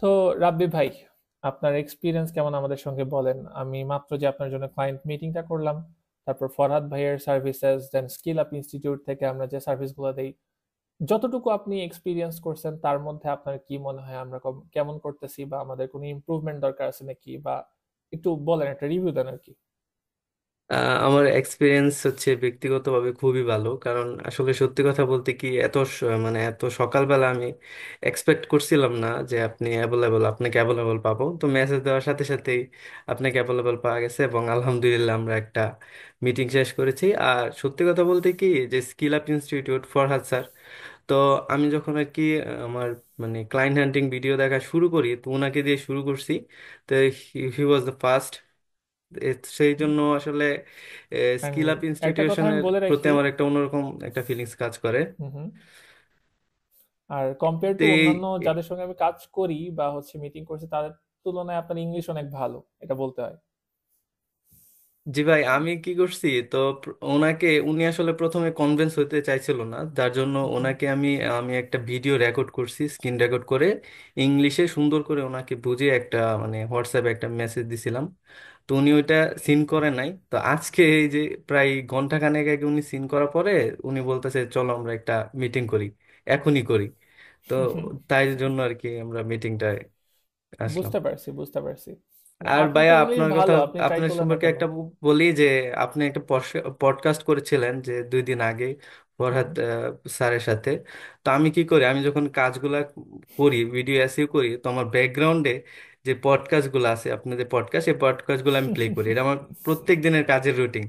তো রাব্বি ভাই, আপনার এক্সপিরিয়েন্স কেমন আমাদের সঙ্গে বলেন। আমি মাত্র যে আপনার জন্য ক্লায়েন্ট মিটিংটা করলাম, তারপর ফরহাদ ভাইয়ের সার্ভিসেস, দেন স্কিল আপ ইনস্টিটিউট থেকে আমরা যে সার্ভিসগুলো দেই, যতটুকু আপনি এক্সপিরিয়েন্স করছেন তার মধ্যে আপনার কি মনে হয় আমরা কেমন করতেছি, বা আমাদের কোনো ইমপ্রুভমেন্ট দরকার আছে নাকি, বা একটু বলেন, একটা রিভিউ দেন আর কি। আমার এক্সপিরিয়েন্স হচ্ছে ব্যক্তিগতভাবে খুবই ভালো, কারণ আসলে সত্যি কথা বলতে কি মানে এত সকালবেলা আমি এক্সপেক্ট করছিলাম না যে আপনাকে অ্যাভেলেবল পাবো। তো মেসেজ দেওয়ার সাথে সাথেই আপনাকে অ্যাভেলেবল পাওয়া গেছে এবং আলহামদুলিল্লাহ আমরা একটা মিটিং শেষ করেছি। আর সত্যি কথা বলতে কি, যে skill up institute Farhad sir, তো আমি যখন আর কি আমার মানে ক্লায়েন্ট হান্টিং ভিডিও দেখা শুরু করি, তো ওনাকে দিয়ে শুরু করছি। তো হি ওয়াজ দ্য ফার্স্ট। সেই জন্য আসলে অ্যান্ড স্কিল আপ একটা কথা আমি ইনস্টিটিউশনের বলে প্রতি রাখি। আমার একটা অন্যরকম একটা ফিলিংস কাজ করে। হুম হুম। আর কম্পেয়ার তো টু এই অন্যান্য যাদের সঙ্গে আমি কাজ করি বা হচ্ছে মিটিং করছি, তাদের তুলনায় আপনার ইংলিশ অনেক ভালো, এটা বলতে হয়। জি ভাই, আমি কি করছি তো উনি আসলে প্রথমে কনভিন্স হতে চাইছিল না, যার জন্য হুম হুম। ওনাকে আমি আমি একটা ভিডিও রেকর্ড করছি, স্ক্রিন রেকর্ড করে ইংলিশে সুন্দর করে ওনাকে বুঝিয়ে একটা মানে হোয়াটসঅ্যাপে একটা মেসেজ দিছিলাম। তো উনি ওইটা সিন করে নাই। তো আজকে এই যে প্রায় ঘন্টা খানেক আগে উনি সিন করার পরে উনি বলতেছে চলো আমরা একটা মিটিং করি, এখনই করি। তো তাই জন্য আর কি আমরা মিটিংটায় আসলাম। বুঝতে পারছি, বুঝতে পারছি। না, আর আপনার তো ভাইয়া, ইংলিশ আপনার কথা, ভালো, আপনি ট্রাই আপনার করলেন না সম্পর্কে কেন? একটা বলি যে আপনি একটা পডকাস্ট করেছিলেন যে 2 দিন আগে হুম। ফরহাদ স্যারের সাথে। তো আমি কি করি, আমি যখন কাজগুলা করি, ভিডিও এসইও করি, তো আমার ব্যাকগ্রাউন্ডে যে পডকাস্ট গুলো আছে, আপনাদের পডকাস্ট, এই পডকাস্ট গুলো আমি প্লে করি। এটা আমার প্রত্যেক দিনের কাজের রুটিন।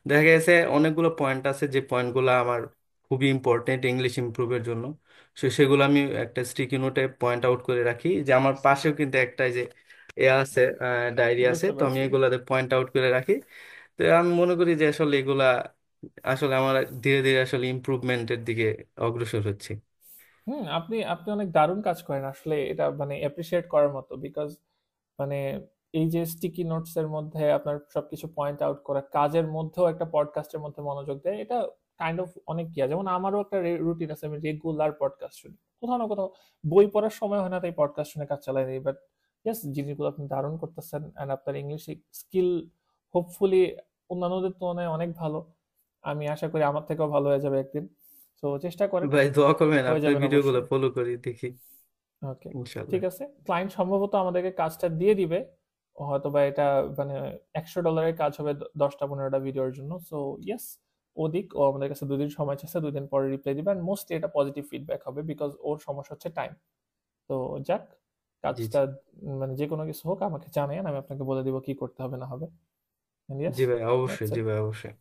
দেখা গেছে অনেকগুলো পয়েন্ট আছে যে পয়েন্টগুলো আমার খুবই ইম্পর্টেন্ট ইংলিশ ইমপ্রুভের জন্য। সেগুলো আমি একটা স্টিকি নোটে পয়েন্ট আউট করে রাখি। যে আমার পাশেও কিন্তু একটা যে এ আছে, ডায়েরি আছে, বুঝতে তো আমি পারছি। এগুলাতে পয়েন্ট আউট করে রাখি। তো আমি মনে করি যে আসলে এগুলা আসলে আমার ধীরে ধীরে আসলে ইমপ্রুভমেন্টের দিকে অগ্রসর হচ্ছে। হুম, আপনি আপনি অনেক দারুণ কাজ করেন আসলে, এটা মানে অ্যাপ্রিসিয়েট করার মতো। বিকজ মানে এই যে স্টিকি নোটস এর মধ্যে আপনার সবকিছু পয়েন্ট আউট করা, কাজের মধ্যেও একটা পডকাস্টের মধ্যে মনোযোগ দেয়, এটা কাইন্ড অফ অনেক ইয়া। যেমন আমারও একটা রুটিন আছে, আমি রেগুলার পডকাস্ট শুনি। কোথাও না কোথাও বই পড়ার সময় হয় না, তাই পডকাস্ট শুনে কাজ চালাই দিই। বাট ইয়েস, জিনিসগুলো আপনি দারুণ করতেছেন, অ্যান্ড আপনার ইংলিশ স্কিল হোপফুলি অন্যান্যদের তুলনায় অনেক ভালো। আমি আশা করি আমার থেকেও ভালো হয়ে যাবে একদিন। তো চেষ্টা করেন, ভাই দোয়া করবেন, হয়ে আপনার যাবেন ভিডিওগুলো অবশ্যই। ফলো করি দেখি ওকে, ইনশাল্লাহ। ঠিক আছে। ক্লায়েন্ট সম্ভবত আমাদেরকে কাজটা দিয়ে দিবে, হয়তো বা এটা মানে $100 কাজ হবে 10টা 15টা ভিডিওর জন্য। সো ইয়েস, ওদিক ও আমাদের কাছে 2 দিন সময় চাচ্ছে, 2 দিন পরে রিপ্লাই দিবে, অ্যান্ড মোস্টলি এটা পজিটিভ ফিডব্যাক হবে, বিকজ ওর সমস্যা হচ্ছে টাইম। তো যাক, জি জি। কাজটা মানে যে কোনো কিছু হোক আমাকে জানান, আমি আপনাকে বলে দিব কি করতে হবে না হবে। ইয়েস, জি ভাই দ্যাটস অবশ্যই, জি ইট। ভাই অবশ্যই।